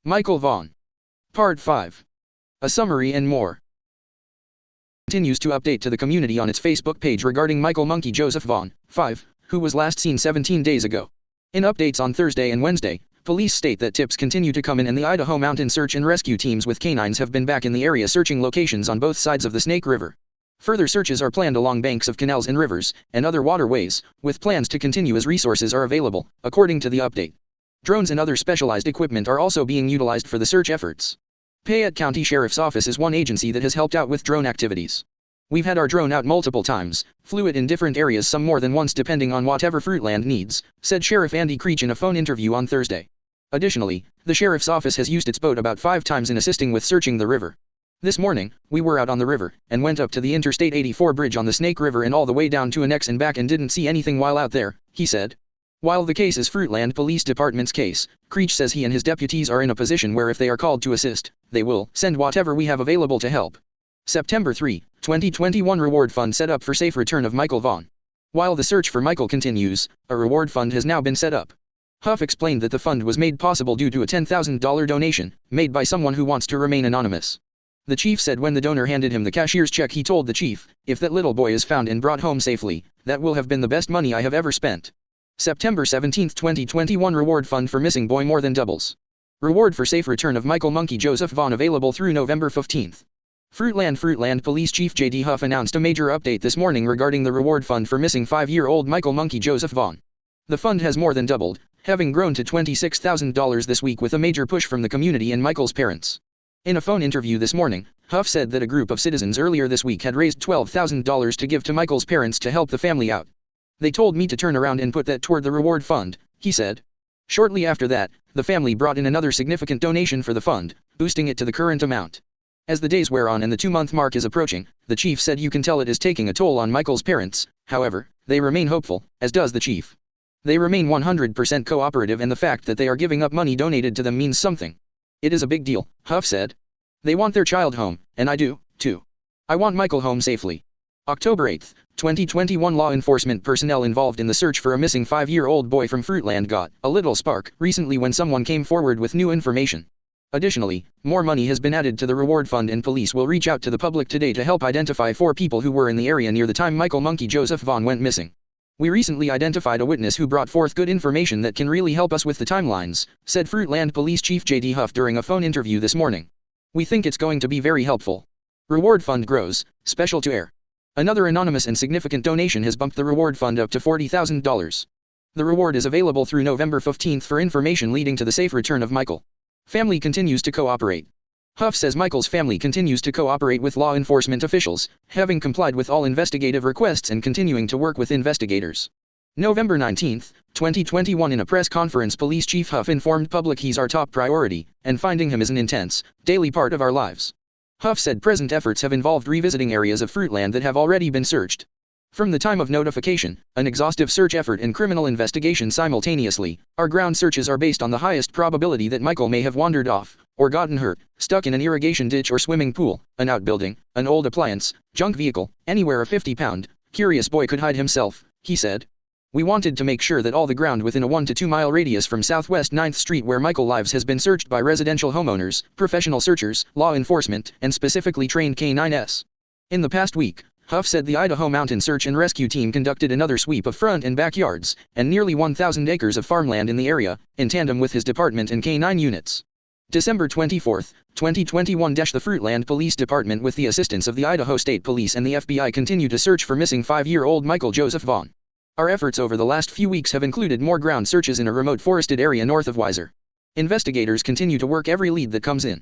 Michael Vaughn. Part 5. A summary and more. Continues to update to the community on its Facebook page regarding Michael Monkey Joseph Vaughn, 5, who was last seen 17 days ago. In updates on Thursday and Wednesday, police state that tips continue to come in and the Idaho Mountain Search and Rescue teams with canines have been back in the area searching locations on both sides of the Snake River. Further searches are planned along banks of canals and rivers, and other waterways, with plans to continue as resources are available, according to the update. Drones and other specialized equipment are also being utilized for the search efforts. Payette County Sheriff's Office is one agency that has helped out with drone activities. We've had our drone out multiple times, flew it in different areas some more than once depending on whatever Fruitland needs, said Sheriff Andy Creech in a phone interview on Thursday. Additionally, the Sheriff's Office has used its boat about 5 times in assisting with searching the river. This morning, we were out on the river, and went up to the Interstate 84 bridge on the Snake River and all the way down to Annex and back and didn't see anything while out there, he said. While the case is Fruitland Police Department's case, Creech says he and his deputies are in a position where if they are called to assist, they will send whatever we have available to help. September 3, 2021 Reward Fund set up for safe return of Michael Vaughn. While the search for Michael continues, a reward fund has now been set up. Huff explained that the fund was made possible due to a $10,000 donation, made by someone who wants to remain anonymous. The chief said when the donor handed him the cashier's check he told the chief, if that little boy is found and brought home safely, that will have been the best money I have ever spent. September 17, 2021 Reward Fund for Missing Boy more than doubles. Reward for safe return of Michael Monkey Joseph Vaughn available through November 15. Fruitland Police Chief J.D. Huff announced a major update this morning regarding the reward fund for missing 5-year-old Michael Monkey Joseph Vaughn. The fund has more than doubled, having grown to $26,000 this week with a major push from the community and Michael's parents. In a phone interview this morning, Huff said that a group of citizens earlier this week had raised $12,000 to give to Michael's parents to help the family out. They told me to turn around and put that toward the reward fund, he said. Shortly after that, the family brought in another significant donation for the fund, boosting it to the current amount. As the days wear on and the 2-month mark is approaching, the chief said you can tell it is taking a toll on Michael's parents. However, they remain hopeful, as does the chief. They remain 100% cooperative and the fact that they are giving up money donated to them means something. It is a big deal, Huff said. They want their child home, and I do, too. I want Michael home safely. October 8, 2021 Law enforcement personnel involved in the search for a missing 5-year-old boy from Fruitland got a little spark recently when someone came forward with new information. Additionally, more money has been added to the reward fund and police will reach out to the public today to help identify 4 people who were in the area near the time Michael Monkey Joseph Vaughn went missing. We recently identified a witness who brought forth good information that can really help us with the timelines, said Fruitland Police Chief J.D. Huff during a phone interview this morning. We think it's going to be very helpful. Reward fund grows, special to air. Another anonymous and significant donation has bumped the reward fund up to $40,000. The reward is available through November 15 for information leading to the safe return of Michael. Family continues to cooperate. Huff says Michael's family continues to cooperate with law enforcement officials, having complied with all investigative requests and continuing to work with investigators. November 19, 2021 in a press conference Police Chief Huff informed public he's our top priority, and finding him is an intense, daily part of our lives. Huff said present efforts have involved revisiting areas of Fruitland that have already been searched. From the time of notification, an exhaustive search effort and criminal investigation simultaneously, our ground searches are based on the highest probability that Michael may have wandered off, or gotten hurt, stuck in an irrigation ditch or swimming pool, an outbuilding, an old appliance, junk vehicle, anywhere a 50-pound, curious boy could hide himself, he said. We wanted to make sure that all the ground within a 1 to 2 mile radius from Southwest 9th Street where Michael lives has been searched by residential homeowners, professional searchers, law enforcement, and specifically trained K9s. In the past week, Huff said the Idaho Mountain Search and Rescue Team conducted another sweep of front and backyards, and nearly 1,000 acres of farmland in the area, in tandem with his department and K9 units. December 24, 2021 The Fruitland Police Department with the assistance of the Idaho State Police and the FBI continue to search for missing 5-year-old Michael Joseph Vaughn. Our efforts over the last few weeks have included more ground searches in a remote forested area north of Weiser. Investigators continue to work every lead that comes in.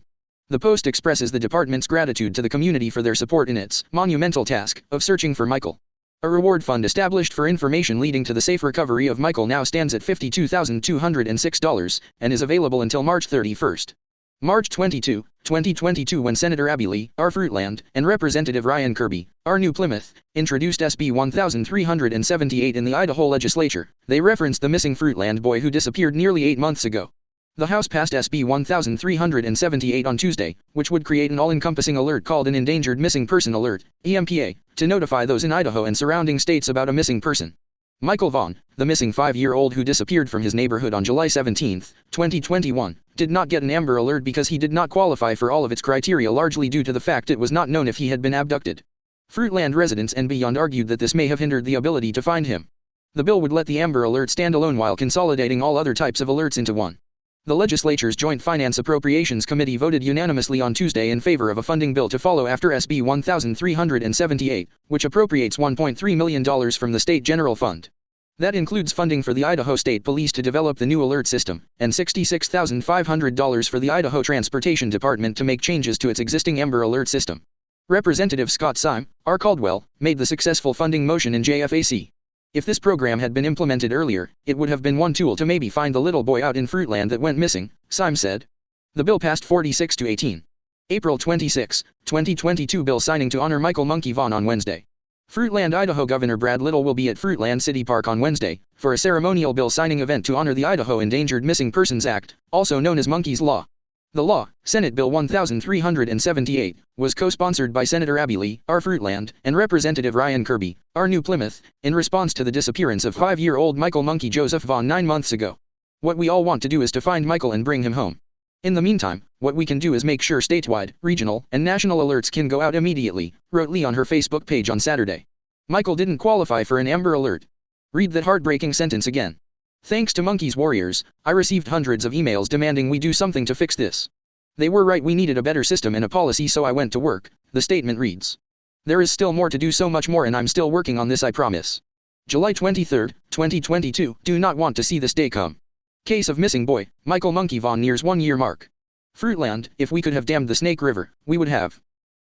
The Post expresses the department's gratitude to the community for their support in its monumental task of searching for Michael. A reward fund established for information leading to the safe recovery of Michael now stands at $52,206 and is available until March 31. March 22, 2022 when Senator Abby Lee, R. Fruitland, and Representative Ryan Kirby, R. New Plymouth, introduced SB 1378 in the Idaho legislature, they referenced the missing Fruitland boy who disappeared nearly 8 months ago. The House passed SB 1378 on Tuesday, which would create an all-encompassing alert called an Endangered Missing Person Alert, EMPA, to notify those in Idaho and surrounding states about a missing person. Michael Vaughn, the missing 5-year-old who disappeared from his neighborhood on July 17, 2021, did not get an Amber Alert because he did not qualify for all of its criteria, largely due to the fact it was not known if he had been abducted. Fruitland residents and beyond argued that this may have hindered the ability to find him. The bill would let the Amber Alert stand alone while consolidating all other types of alerts into one. The legislature's Joint Finance Appropriations Committee voted unanimously on Tuesday in favor of a funding bill to follow after SB 1378, which appropriates $1.3 million from the state general fund. That includes funding for the Idaho State Police to develop the new alert system, and $66,500 for the Idaho Transportation Department to make changes to its existing Amber Alert system. Representative Scott Syme, R. Caldwell, made the successful funding motion in JFAC. If this program had been implemented earlier, it would have been one tool to maybe find the little boy out in Fruitland that went missing, Syme said. The bill passed 46-18. April 26, 2022 bill signing to honor Michael Monkey Vaughn on Wednesday. Fruitland, Idaho Governor Brad Little will be at Fruitland City Park on Wednesday for a ceremonial bill signing event to honor the Idaho Endangered Missing Persons Act, also known as Monkey's Law. The law, Senate Bill 1378, was co-sponsored by Senator Abby Lee, R. Fruitland, and Representative Ryan Kirby, R. New Plymouth, in response to the disappearance of 5-year-old Michael Monkey Joseph Vaughn 9 months ago. What we all want to do is to find Michael and bring him home. In the meantime, what we can do is make sure statewide, regional, and national alerts can go out immediately, wrote Lee on her Facebook page on Saturday. Michael didn't qualify for an Amber Alert. Read that heartbreaking sentence again. Thanks to Monkey's warriors, I received hundreds of emails demanding we do something to fix this. They were right, we needed a better system and a policy, so I went to work, the statement reads. There is still more to do, so much more, and I'm still working on this, I promise. July 23, 2022, do not want to see this day come. Case of missing boy, Michael Monkey Vaughn nears 1-year mark. Fruitland, if we could have dammed the Snake River, we would have.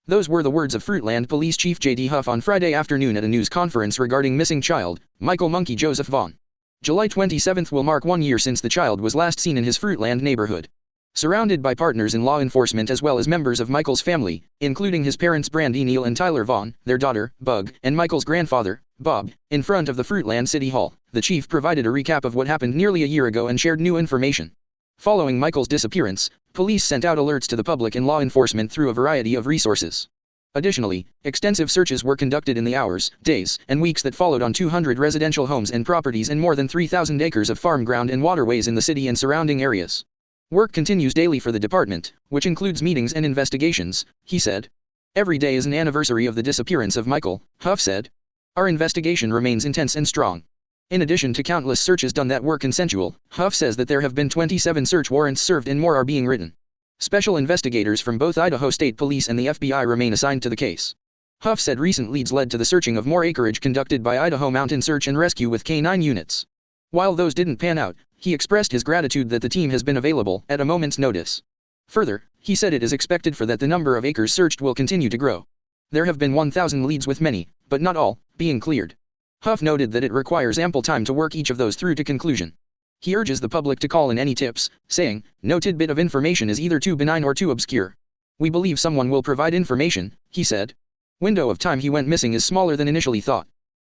Those were the words of Fruitland Police Chief J.D. Huff on Friday afternoon at a news conference regarding missing child, Michael Monkey Joseph Vaughn. July 27 will mark 1 year since the child was last seen in his Fruitland neighborhood. Surrounded by partners in law enforcement as well as members of Michael's family, including his parents Brandy Neal and Tyler Vaughn, their daughter, Bug, and Michael's grandfather, Bob, in front of the Fruitland City Hall, the chief provided a recap of what happened nearly a year ago and shared new information. Following Michael's disappearance, police sent out alerts to the public and law enforcement through a variety of resources. Additionally, extensive searches were conducted in the hours, days, and weeks that followed on 200 residential homes and properties and more than 3,000 acres of farm ground and waterways in the city and surrounding areas. Work continues daily for the department, which includes meetings and investigations, he said. Every day is an anniversary of the disappearance of Michael, Huff said. Our investigation remains intense and strong. In addition to countless searches done that were consensual, Huff says that there have been 27 search warrants served and more are being written. Special investigators from both Idaho State Police and the FBI remain assigned to the case. Huff said recent leads led to the searching of more acreage conducted by Idaho Mountain Search and Rescue with K-9 units. While those didn't pan out, he expressed his gratitude that the team has been available at a moment's notice. Further, he said it is expected for that the number of acres searched will continue to grow. There have been 1,000 leads with many, but not all, being cleared. Huff noted that it requires ample time to work each of those through to conclusion. He urges the public to call in any tips, saying, no tidbit of information is either too benign or too obscure. We believe someone will provide information, he said. Window of time he went missing is smaller than initially thought.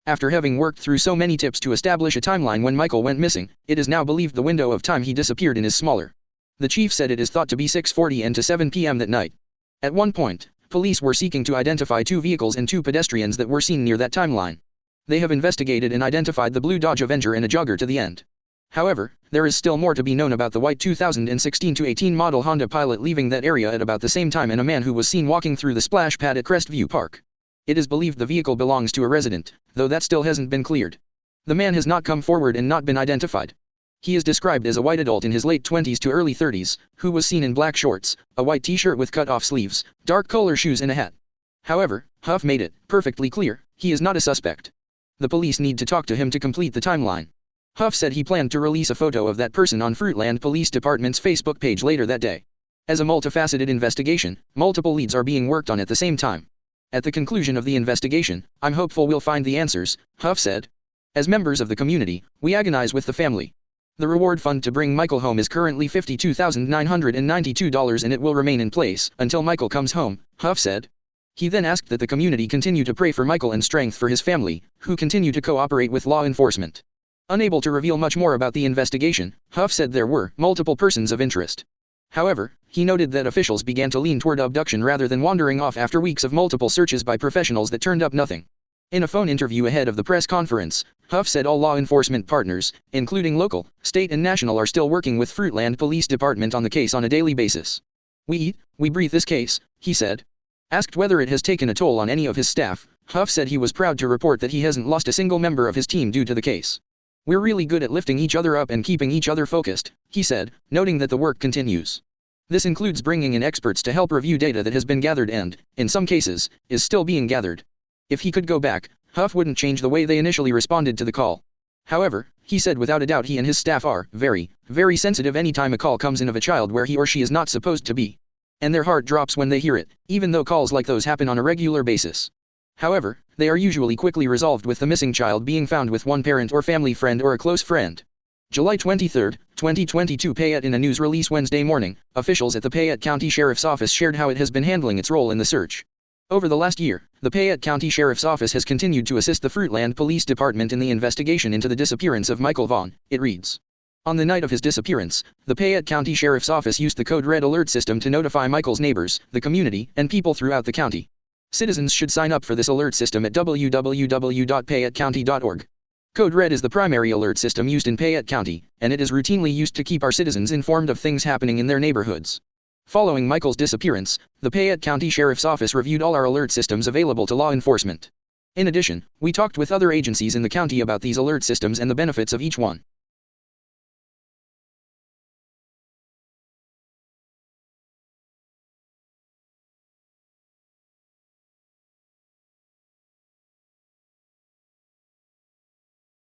After having worked through so many tips to establish a timeline when Michael went missing, it is now believed the window of time he disappeared in is smaller. The chief said it is thought to be 6:40 and to 7 p.m. that night. At one point, police were seeking to identify 2 vehicles and 2 pedestrians that were seen near that timeline. They have investigated and identified the blue Dodge Avenger and a jogger to the end. However, there is still more to be known about the white 2016-18 model Honda Pilot leaving that area at about the same time and a man who was seen walking through the splash pad at Crestview Park. It is believed the vehicle belongs to a resident, though that still hasn't been cleared. The man has not come forward and not been identified. He is described as a white adult in his late 20s to early 30s, who was seen in black shorts, a white t-shirt with cut-off sleeves, dark color shoes and a hat. However, Huff made it perfectly clear, he is not a suspect. The police need to talk to him to complete the timeline. Huff said he planned to release a photo of that person on Fruitland Police Department's Facebook page later that day. As a multifaceted investigation, multiple leads are being worked on at the same time. At the conclusion of the investigation, I'm hopeful we'll find the answers, Huff said. As members of the community, we agonize with the family. The reward fund to bring Michael home is currently $52,992 and it will remain in place until Michael comes home, Huff said. He then asked that the community continue to pray for Michael and strength for his family, who continue to cooperate with law enforcement. Unable to reveal much more about the investigation, Huff said there were multiple persons of interest. However, he noted that officials began to lean toward abduction rather than wandering off after weeks of multiple searches by professionals that turned up nothing. In a phone interview ahead of the press conference, Huff said all law enforcement partners, including local, state and national, are still working with Fruitland Police Department on the case on a daily basis. We eat, we breathe this case, he said. Asked whether it has taken a toll on any of his staff, Huff said he was proud to report that he hasn't lost a single member of his team due to the case. We're really good at lifting each other up and keeping each other focused, he said, noting that the work continues. This includes bringing in experts to help review data that has been gathered and, in some cases, is still being gathered. If he could go back, Huff wouldn't change the way they initially responded to the call. However, he said without a doubt he and his staff are very, very sensitive anytime a call comes in of a child where he or she is not supposed to be. And their heart drops when they hear it, even though calls like those happen on a regular basis. However, they are usually quickly resolved with the missing child being found with one parent or family friend or a close friend. July 23, 2022. Payette. In a news release Wednesday morning, officials at the Payette County Sheriff's Office shared how it has been handling its role in the search. Over the last year, the Payette County Sheriff's Office has continued to assist the Fruitland Police Department in the investigation into the disappearance of Michael Vaughn, it reads. On the night of his disappearance, the Payette County Sheriff's Office used the Code Red alert system to notify Michael's neighbors, the community, and people throughout the county. Citizens should sign up for this alert system at www.payettecounty.org. Code Red is the primary alert system used in Payette County, and it is routinely used to keep our citizens informed of things happening in their neighborhoods. Following Michael's disappearance, the Payette County Sheriff's Office reviewed all our alert systems available to law enforcement. In addition, we talked with other agencies in the county about these alert systems and the benefits of each one.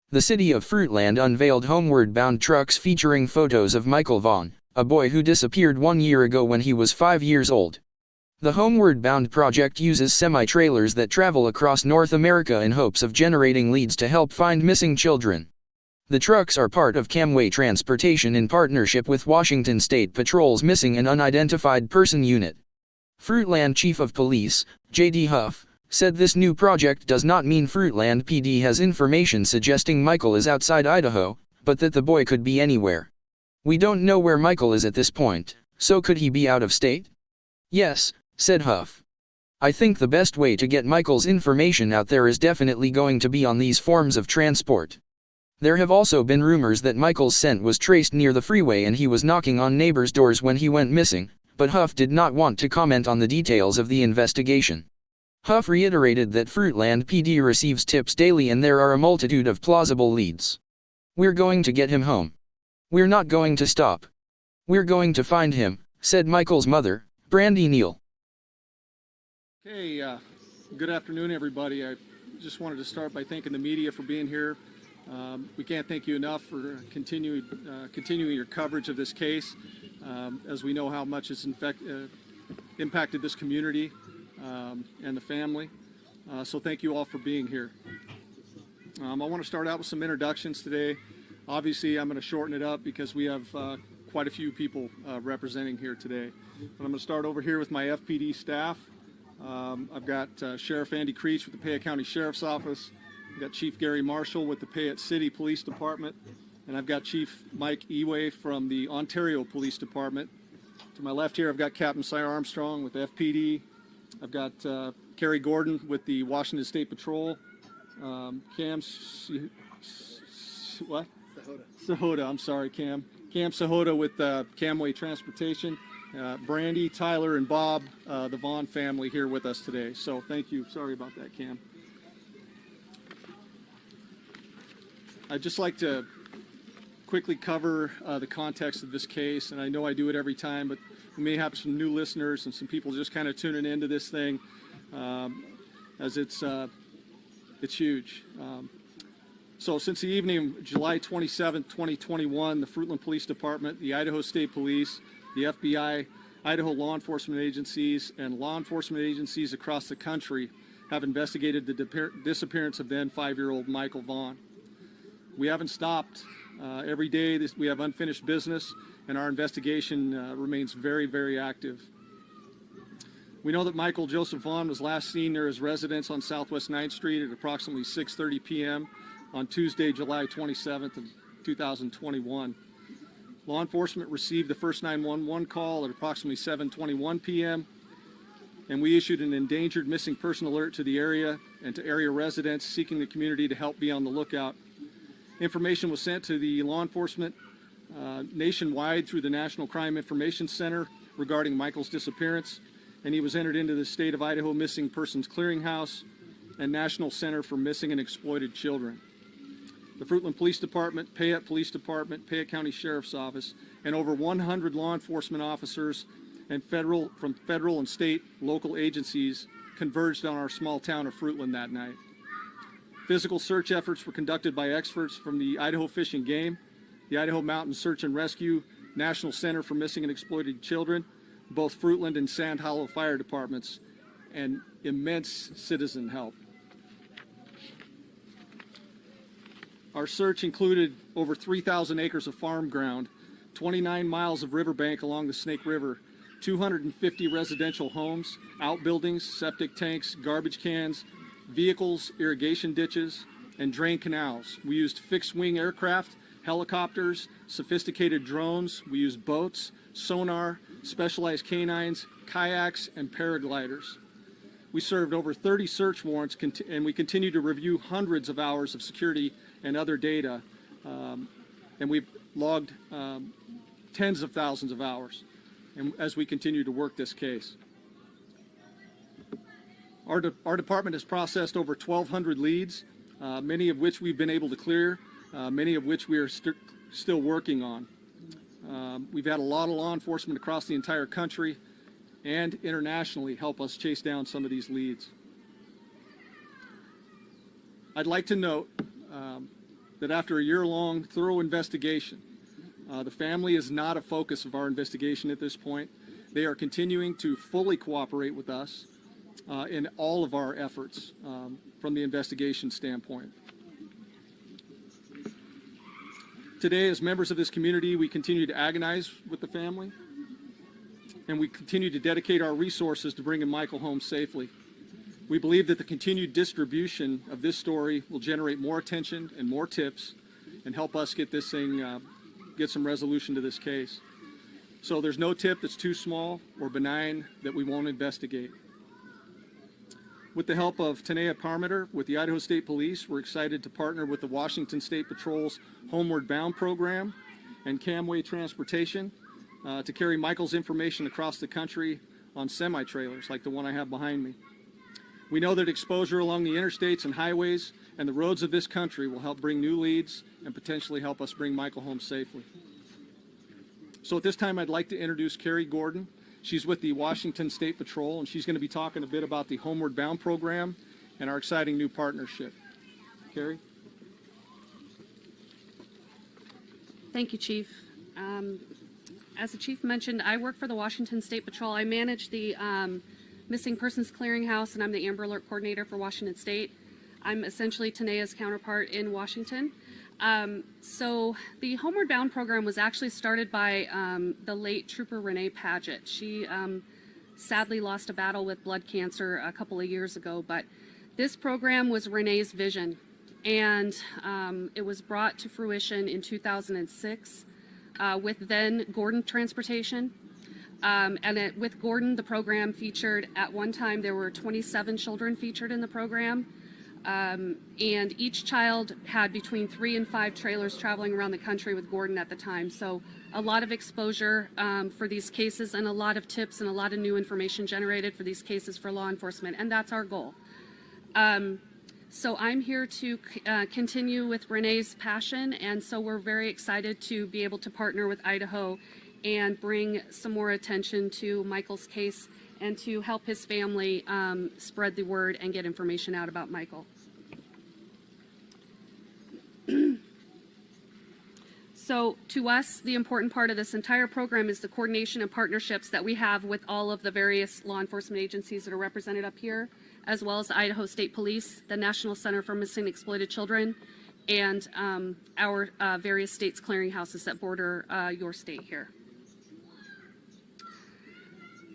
The city of Fruitland unveiled Homeward Bound trucks featuring photos of Michael Vaughn, a boy who disappeared 1 year ago when he was 5 years old. The Homeward Bound project uses semi-trailers that travel across North America in hopes of generating leads to help find missing children. The trucks are part of Camway Transportation in partnership with Washington State Patrol's Missing and Unidentified Person Unit. Fruitland Chief of Police, J.D. Huff, said this new project does not mean Fruitland PD has information suggesting Michael is outside Idaho, but that the boy could be anywhere. We don't know where Michael is at this point, so could he be out of state? Yes, said Huff. I think the best way to get Michael's information out there is definitely going to be on these forms of transport. There have also been rumors that Michael's scent was traced near the freeway and he was knocking on neighbors' doors when he went missing, but Huff did not want to comment on the details of the investigation. Huff reiterated that Fruitland PD receives tips daily and there are a multitude of plausible leads. We're going to get him home. We're not going to stop. We're going to find him, said Michael's mother, Brandy Neal. Hey, good afternoon, everybody. I just wanted to start by thanking the media for being here. We can't thank you enough for continuing your coverage of this case, as we know how much it's impacted this community and the family. So thank you all for being here. I want to start out with some introductions today. Obviously, I'm going to shorten it up because we have quite a few people representing here today. But I'm going to start over here with my FPD staff. I've got Sheriff Andy Creech with the Payette County Sheriff's Office. I've got Chief Gary Marshall with the Payette City Police Department. And I've got Chief Mike Eway from the Ontario Police Department. To my left here, I've got Captain Cy Armstrong with the FPD. I've got Kerry Gordon with the Washington State Patrol. Cam Sahota, I'm sorry, Cam Sahota with Camway Transportation. Brandy, Tyler, and Bob, the Vaughn family here with us today. So thank you. Sorry about that, Cam. I'd just like to quickly cover the context of this case, and I know I do it every time, but we may have some new listeners and some people just kind of tuning into this thing, as it's huge. So since the evening of July 27, 2021, the Fruitland Police Department, the Idaho State Police, the FBI, Idaho law enforcement agencies, and law enforcement agencies across the country have investigated the disappearance of then 5-year-old Michael Vaughn. We haven't stopped. Every day we have unfinished business, and our investigation remains very, very active. We know that Michael Joseph Vaughn was last seen near his residence on Southwest 9th Street at approximately 6:30 p.m. on Tuesday, July 27th of 2021. Law enforcement received the first 911 call at approximately 7:21 p.m. and we issued an endangered missing person alert to the area and to area residents seeking the community to help be on the lookout. Information was sent to the law enforcement nationwide through the National Crime Information Center regarding Michael's disappearance, and he was entered into the State of Idaho Missing Persons Clearinghouse and National Center for Missing and Exploited Children. The Fruitland Police Department, Payette Police Department, Payette County Sheriff's Office, and over 100 law enforcement officers and from federal and state local agencies converged on our small town of Fruitland that night. Physical search efforts were conducted by experts from the Idaho Fish and Game, the Idaho Mountain Search and Rescue, National Center for Missing and Exploited Children, both Fruitland and Sand Hollow Fire Departments, and immense citizen help. Our search included over 3,000 acres of farm ground, 29 miles of riverbank along the Snake River, 250 residential homes, outbuildings, septic tanks, garbage cans, vehicles, irrigation ditches, and drain canals. We used fixed-wing aircraft, helicopters, sophisticated drones. We used boats, sonar, specialized canines, kayaks, and paragliders. We served over 30 search warrants, and we continue to review hundreds of hours of security and other data, and we've logged tens of thousands of hours as we continue to work this case. Our department has processed over 1,200 leads, many of which we've been able to clear, many of which we are still working on. We've had a lot of law enforcement across the entire country and internationally help us chase down some of these leads. I'd like to note that after a year-long thorough investigation, the family is not a focus of our investigation at this point. They are continuing to fully cooperate with us in all of our efforts from the investigation standpoint. Today, as members of this community, we continue to agonize with the family, and we continue to dedicate our resources to bringing Michael home safely. We believe that the continued distribution of this story will generate more attention and more tips and help us get this thing, get some resolution to this case. So there's no tip that's too small or benign that we won't investigate. With the help of Tanea Parmiter with the Idaho State Police, we're excited to partner with the Washington State Patrol's Homeward Bound program and Camway Transportation to carry Michael's information across the country on semi-trailers like the one I have behind me. We know that exposure along the interstates and highways and the roads of this country will help bring new leads and potentially help us bring Michael home safely. So at this time, I'd like to introduce Carrie Gordon. She's with the Washington State Patrol, and she's going to be talking a bit about the Homeward Bound program and our exciting new partnership. Carrie? Thank you, Chief. As the Chief mentioned, I work for the Washington State Patrol. I manage the Missing Persons Clearinghouse, and I'm the Amber Alert Coordinator for Washington State. I'm essentially Tanea's counterpart in Washington. So the Homeward Bound program was actually started by the late Trooper Renee Paget. She sadly lost a battle with blood cancer a couple of years ago, but this program was Renee's vision, and it was brought to fruition in 2006 with then Gordon Transportation. With Gordon, the program featured, at one time, there were 27 children featured in the program. And each child had between 3 and 5 trailers traveling around the country with Gordon at the time. So a lot of exposure for these cases, and a lot of tips and a lot of new information generated for these cases for law enforcement, and that's our goal. So I'm here to continue with Renee's passion, and so we're very excited to be able to partner with Idaho and bring some more attention to Michael's case and to help his family spread the word and get information out about Michael. So to us, the important part of this entire program is the coordination and partnerships that we have with all of the various law enforcement agencies that are represented up here, as well as the Idaho State Police, the National Center for Missing and Exploited Children, and our various states' clearinghouses that border your state here.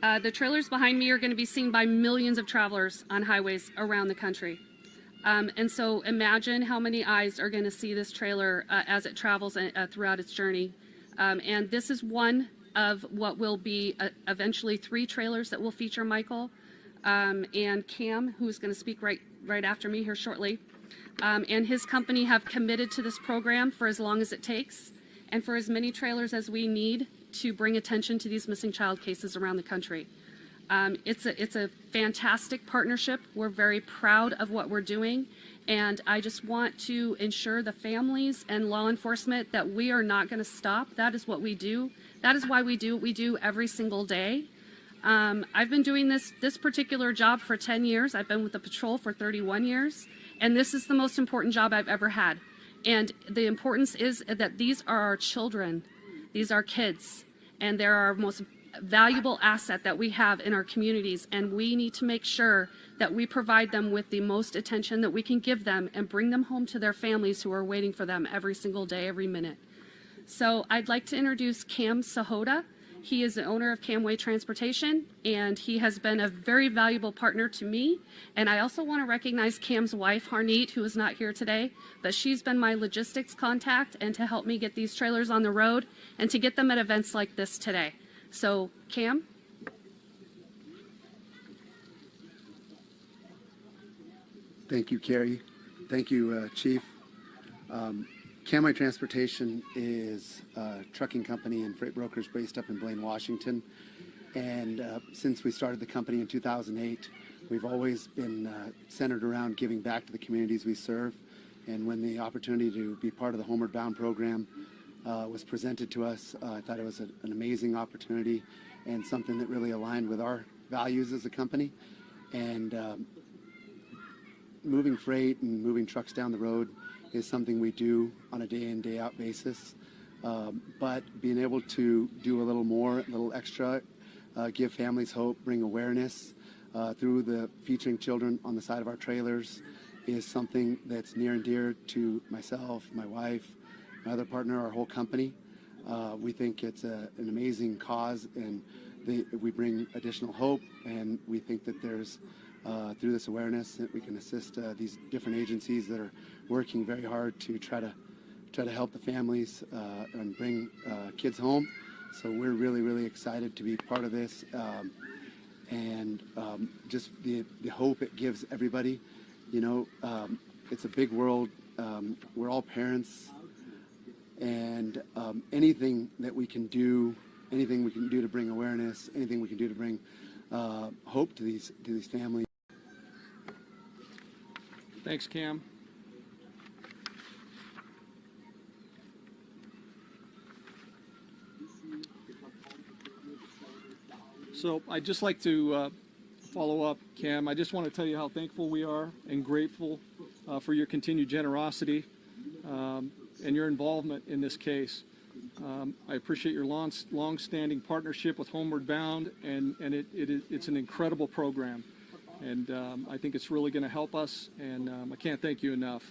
The trailers behind me are going to be seen by millions of travelers on highways around the country. And so imagine how many eyes are going to see this trailer as it travels throughout its journey. And this is one of what will be eventually 3 trailers that will feature Michael. and Cam, who's going to speak right after me here shortly, and his company have committed to this program for as long as it takes and for as many trailers as we need to bring attention to these missing child cases around the country. It's a fantastic partnership. We're very proud of what we're doing, and I just want to ensure the families and law enforcement that we are not going to stop. That is what we do. That is why we do what we do every single day. I've been doing this particular job for 10 years. I've been with the patrol for 31 years, and this is the most important job I've ever had. And the importance is that these are our children. These are kids, and they're our most valuable asset that we have in our communities, and we need to make sure that we provide them with the most attention that we can give them and bring them home to their families who are waiting for them every single day, every minute. So I'd like to introduce Cam Sahota. He is the owner of Camway Transportation, and he has been a very valuable partner to me. And I also want to recognize Cam's wife, Harneet, who is not here today, but she's been my logistics contact and to help me get these trailers on the road and to get them at events like this today. So, Cam? Thank you, Carrie. Thank you, Chief. Camway Transportation is a trucking company and freight brokers based up in Blaine, Washington. And since we started the company in 2008, we've always been centered around giving back to the communities we serve. And when the opportunity to be part of the Homeward Bound program was presented to us, I thought it was an amazing opportunity and something that really aligned with our values as a company. And moving freight and moving trucks down the road is something we do on a day in, day out basis. But being able to do a little more, a little extra, give families hope, bring awareness through the featuring children on the side of our trailers is something that's near and dear to myself, my wife, my other partner, our whole company. We think it's an amazing cause, and we bring additional hope, and we think that there's through this awareness that we can assist these different agencies that are working very hard to try to help the families and bring kids home. So we're really, really excited to be part of this, and just the hope it gives everybody. You know, it's a big world. We're all parents, and anything that we can do, anything we can do to bring awareness, anything we can do to bring hope to these families. Thanks, Cam. So I'd just like to follow up, Cam. I just want to tell you how thankful we are and grateful for your continued generosity and your involvement in this case. I appreciate your long-standing partnership with Homeward Bound, and it's an incredible program. And I think it's really going to help us, and I can't thank you enough.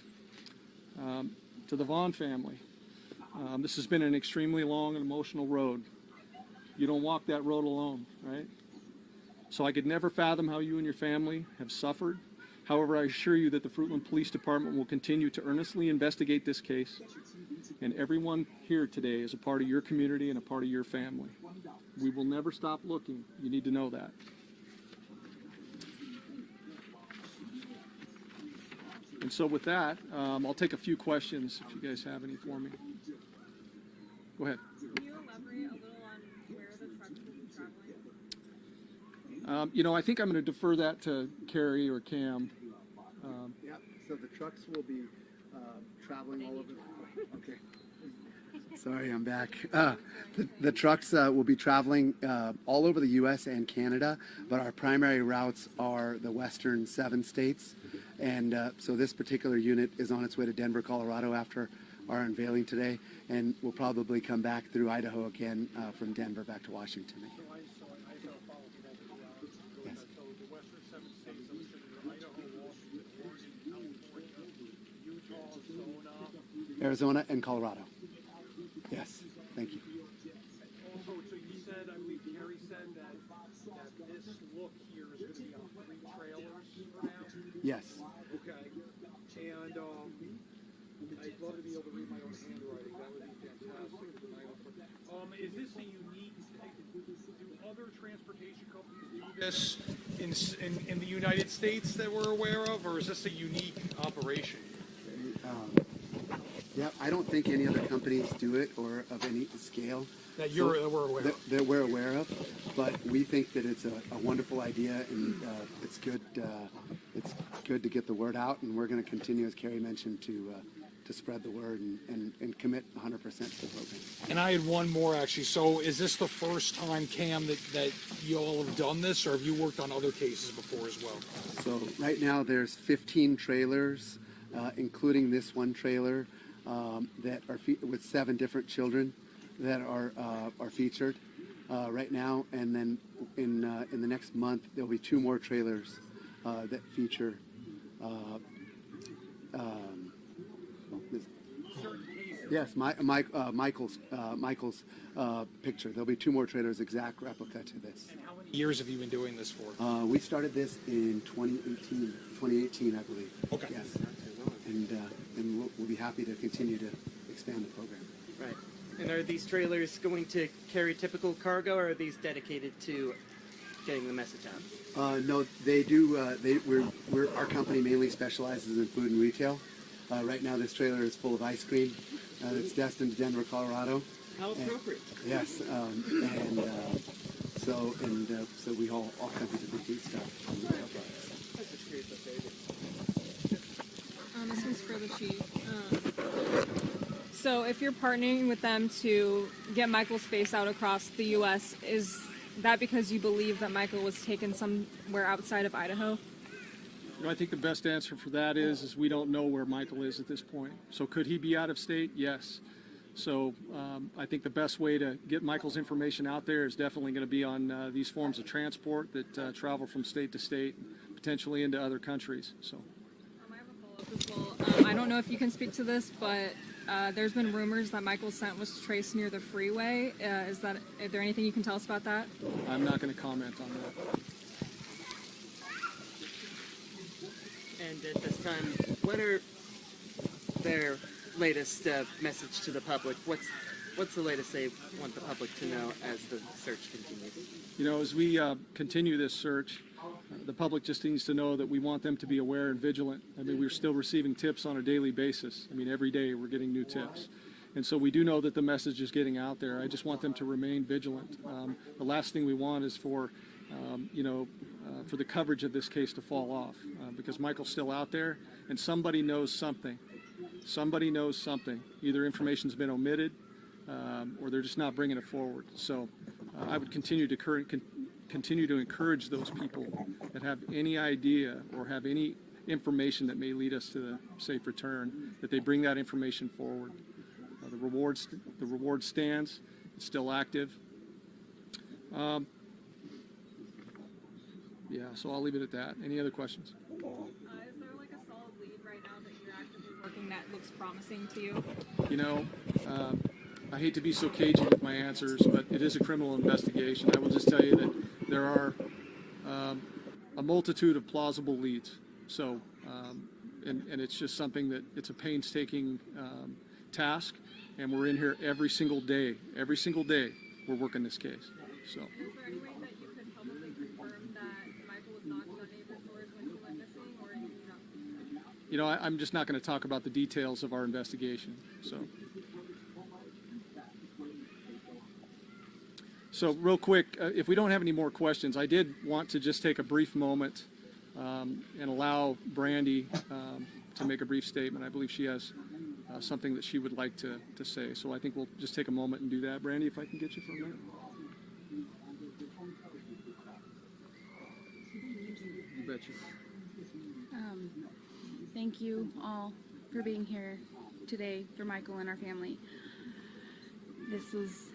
To the Vaughn family, this has been an extremely long and emotional road. You don't walk that road alone, right? So I could never fathom how you and your family have suffered. However, I assure you that the Fruitland Police Department will continue to earnestly investigate this case, and everyone here today is a part of your community and a part of your family. We will never stop looking. You need to know that. And so with that, I'll take a few questions if you guys have any for me. Go ahead. Can you elaborate a little on where the trucks will be traveling? You know, I think I'm going to defer that to Carrie or Cam. Yeah, so the trucks will be traveling all over. Okay. Sorry, I'm back. The trucks will be traveling all over the U.S. and Canada, but our primary routes are the western 7 states. And so this particular unit is on its way to Denver, Colorado after our unveiling today, and we'll probably come back through Idaho again from Denver back to Washington. So I got a follow-up to that. Yes. So the western 7 states, so it's Idaho, Washington, Oregon, California, Utah, Arizona and Colorado. Yes, thank you. Also, so you said, I believe Carrie said that this look here is going to be on 3 trailers for now? Yes. Okay. And I'd love to be able to read my own handwriting. That would be fantastic. Is this a unique, do other transportation companies do this in the United States that we're aware of, or is this a unique operation? Yeah, I don't think any other companies do it or of any scale. That we're aware of? That we're aware of, but we think that it's a wonderful idea, and it's good. It's good to get the word out, and we're going to continue, as Carrie mentioned, to spread the word and commit 100% to the program. And I had one more actually. So is this the first time, Cam, that you all have done this, or have you worked on other cases before as well? So right now there's 15 trailers, including this one trailer that are with 7 different children that are featured right now, and then in the next month there'll be 2 more trailers that feature. Yes, Michael's picture. There'll be 2 more trailers, exact replica to this. And how many years have you been doing this for? We started this in 2018, I believe. Okay. Yes, and we'll be happy to continue to expand the program. Right. And are these trailers going to carry typical cargo, or are these dedicated to getting the message out? No, they do. Our company mainly specializes in food and retail. Right now, this trailer is full of ice cream. It's destined to Denver, Colorado. How appropriate. Yes, so we haul all kinds of different food stuff on retail products. This one's for the chief. So if you're partnering with them to get Michael's face out across the U.S., is that because you believe that Michael was taken somewhere outside of Idaho? You know, I think the best answer for that is we don't know where Michael is at this point. So could he be out of state? Yes. So I think the best way to get Michael's information out there is definitely going to be on these forms of transport that travel from state to state, potentially into other countries. So. I have a follow-up as well. I don't know if you can speak to this, but there's been rumors that Michael's scent was traced near the freeway. Is there anything you can tell us about that? I'm not going to comment on that. And at this time, what are their latest message to the public? What's the latest they want the public to know as the search continues? You know, as we continue this search, the public just needs to know that we want them to be aware and vigilant. I mean, we're still receiving tips on a daily basis. I mean, every day we're getting new tips. And so we do know that the message is getting out there. I just want them to remain vigilant. The last thing we want is for the coverage of this case to fall off, because Michael's still out there, and somebody knows something. Somebody knows something. Either information's been omitted, or they're just not bringing it forward. So I would continue to encourage those people that have any idea or have any information that may lead us to the safe return, that they bring that information forward. The reward stands. It's still active. Yeah, so I'll leave it at that. Any other questions? Is there like a solid lead right now that you're actively working that looks promising to you? You know, I hate to be so cagey with my answers, but it is a criminal investigation. I will just tell you that there are a multitude of plausible leads. So, and it's just something that it's a painstaking task, and we're in here every single day. Every single day, we're working this case. So. Is there any way that you could publicly confirm that Michael was knocked on any of his doors when he went missing, or do you not? You know, I'm just not going to talk about the details of our investigation. So real quick, if we don't have any more questions, I did want to just take a brief moment and allow Brandy to make a brief statement. I believe she has something that she would like to say. So I think we'll just take a moment and do that. Brandy, if I can get you for a minute. You betcha. Thank you all for being here today for Michael and our family. This was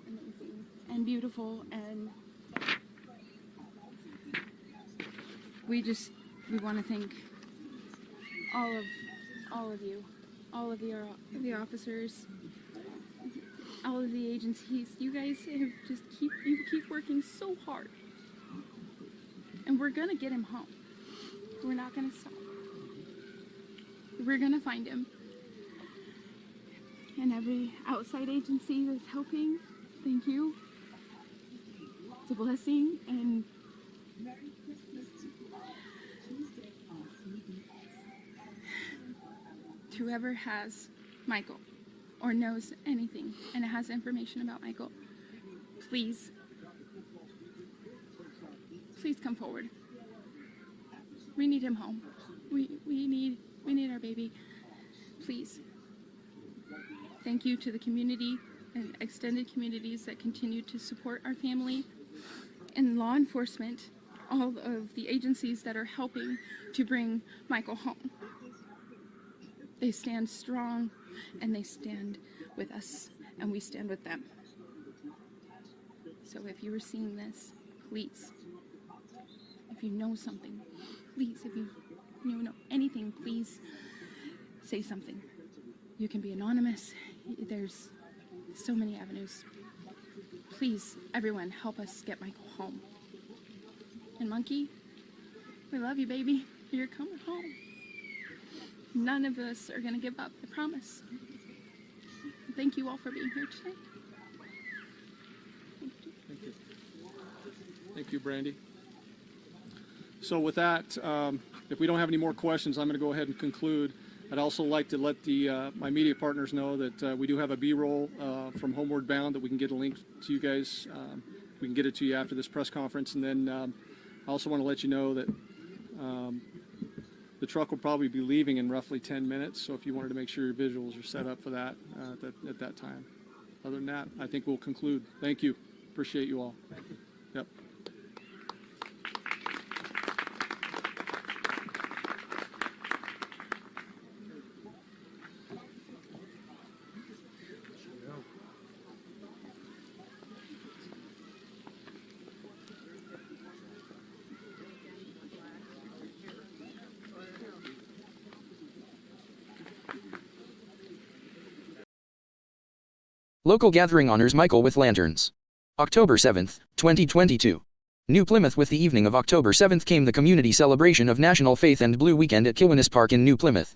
amazing and beautiful, and we want to thank all of you, the officers, all of the agencies. You guys have keep working so hard, and we're gonna get him home. We're not gonna stop. We're gonna find him. And every outside agency that's helping, thank you. It's a blessing, and Whoever has Michael or knows anything and has information about Michael, please come forward. We need him home. We need our baby. Please. Thank you to the community and extended communities that continue to support our family, and law enforcement, all of the agencies that are helping to bring Michael home. They stand strong, and they stand with us, and we stand with them. So if you are seeing this, please, if you know something, please, if you know anything, please say something. You can be anonymous. There's so many avenues. Please, everyone, help us get Michael home. And Monkey, we love you, baby. You're coming home. None of us are going to give up, I promise. Thank you all for being here today. Thank you. Thank you, Brandy. So with that, if we don't have any more questions, I'm going to go ahead and conclude. I'd also like to let my media partners know that we do have a B-roll from Homeward Bound that we can get a link to you guys. We can get it to you after this press conference. And then I also want to let you know that the truck will probably be leaving in roughly 10 minutes. So if you wanted to make sure your visuals are set up for that at that time. Other than that, I think we'll conclude. Thank you. Appreciate you all. Yep. Local gathering honors Michael with lanterns. October 7, 2022. New Plymouth. With the evening of October 7 came the community celebration of National Faith and Blue Weekend at Kiwanis Park in New Plymouth.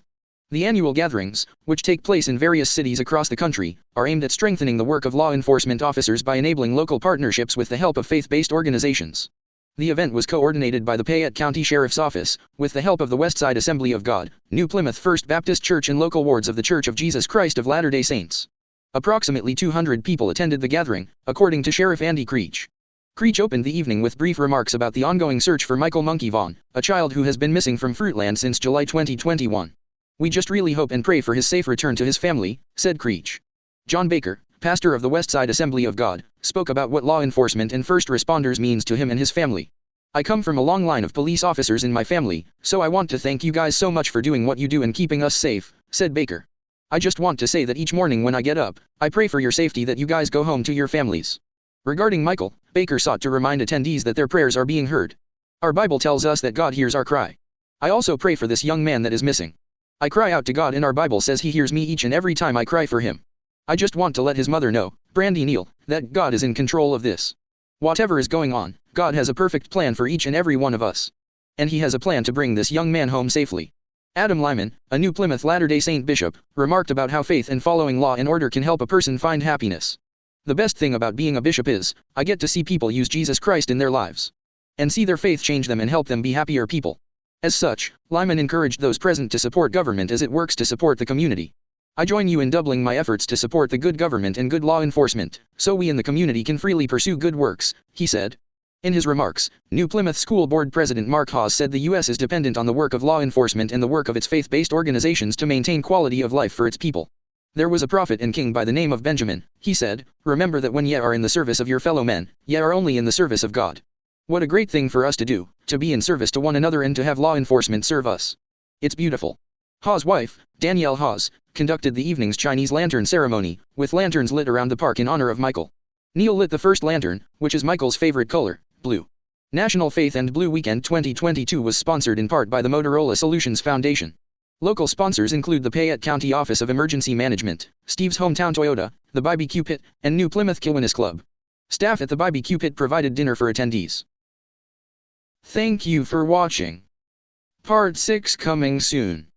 The annual gatherings, which take place in various cities across the country, are aimed at strengthening the work of law enforcement officers by enabling local partnerships with the help of faith-based organizations. The event was coordinated by the Payette County Sheriff's Office, with the help of the Westside Assembly of God, New Plymouth First Baptist Church and local wards of the Church of Jesus Christ of Latter-day Saints. Approximately 200 people attended the gathering, according to Sheriff Andy Creech. Creech opened the evening with brief remarks about the ongoing search for Michael Monkey Vaughn, a child who has been missing from Fruitland since July 2021. "We just really hope and pray for his safe return to his family," said Creech. John Baker, pastor of the Westside Assembly of God, spoke about what law enforcement and first responders means to him and his family. "I come from a long line of police officers in my family, so I want to thank you guys so much for doing what you do and keeping us safe," said Baker. "I just want to say that each morning when I get up, I pray for your safety, that you guys go home to your families." Regarding Michael, Baker sought to remind attendees that their prayers are being heard. "Our Bible tells us that God hears our cry. I also pray for this young man that is missing. I cry out to God, and our Bible says he hears me each and every time I cry for him. I just want to let his mother know, Brandy Neal, that God is in control of this. Whatever is going on, God has a perfect plan for each and every one of us. And he has a plan to bring this young man home safely." Adam Lyman, a New Plymouth Latter-day Saint bishop, remarked about how faith and following law and order can help a person find happiness. "The best thing about being a bishop is, I get to see people use Jesus Christ in their lives. And see their faith change them and help them be happier people." As such, Lyman encouraged those present to support government as it works to support the community. "I join you in doubling my efforts to support the good government and good law enforcement, so we in the community can freely pursue good works," he said. In his remarks, New Plymouth School Board President Mark Hawes said the U.S. is dependent on the work of law enforcement and the work of its faith-based organizations to maintain quality of life for its people. "There was a prophet and king by the name of Benjamin," he said. "Remember that when ye are in the service of your fellow men, ye are only in the service of God. What a great thing for us to do, to be in service to one another and to have law enforcement serve us. It's beautiful." Hawes' wife, Danielle Hawes, conducted the evening's Chinese lantern ceremony, with lanterns lit around the park in honor of Michael. Neil lit the first lantern, which is Michael's favorite color, blue. National Faith and Blue Weekend 2022 was sponsored in part by the Motorola Solutions Foundation. Local sponsors include the Payette County Office of Emergency Management, Steve's Hometown Toyota, the BBQ Pit, and New Plymouth Kiwanis Club. Staff at the BBQ Pit provided dinner for attendees. Thank you for watching. Part 6 coming soon.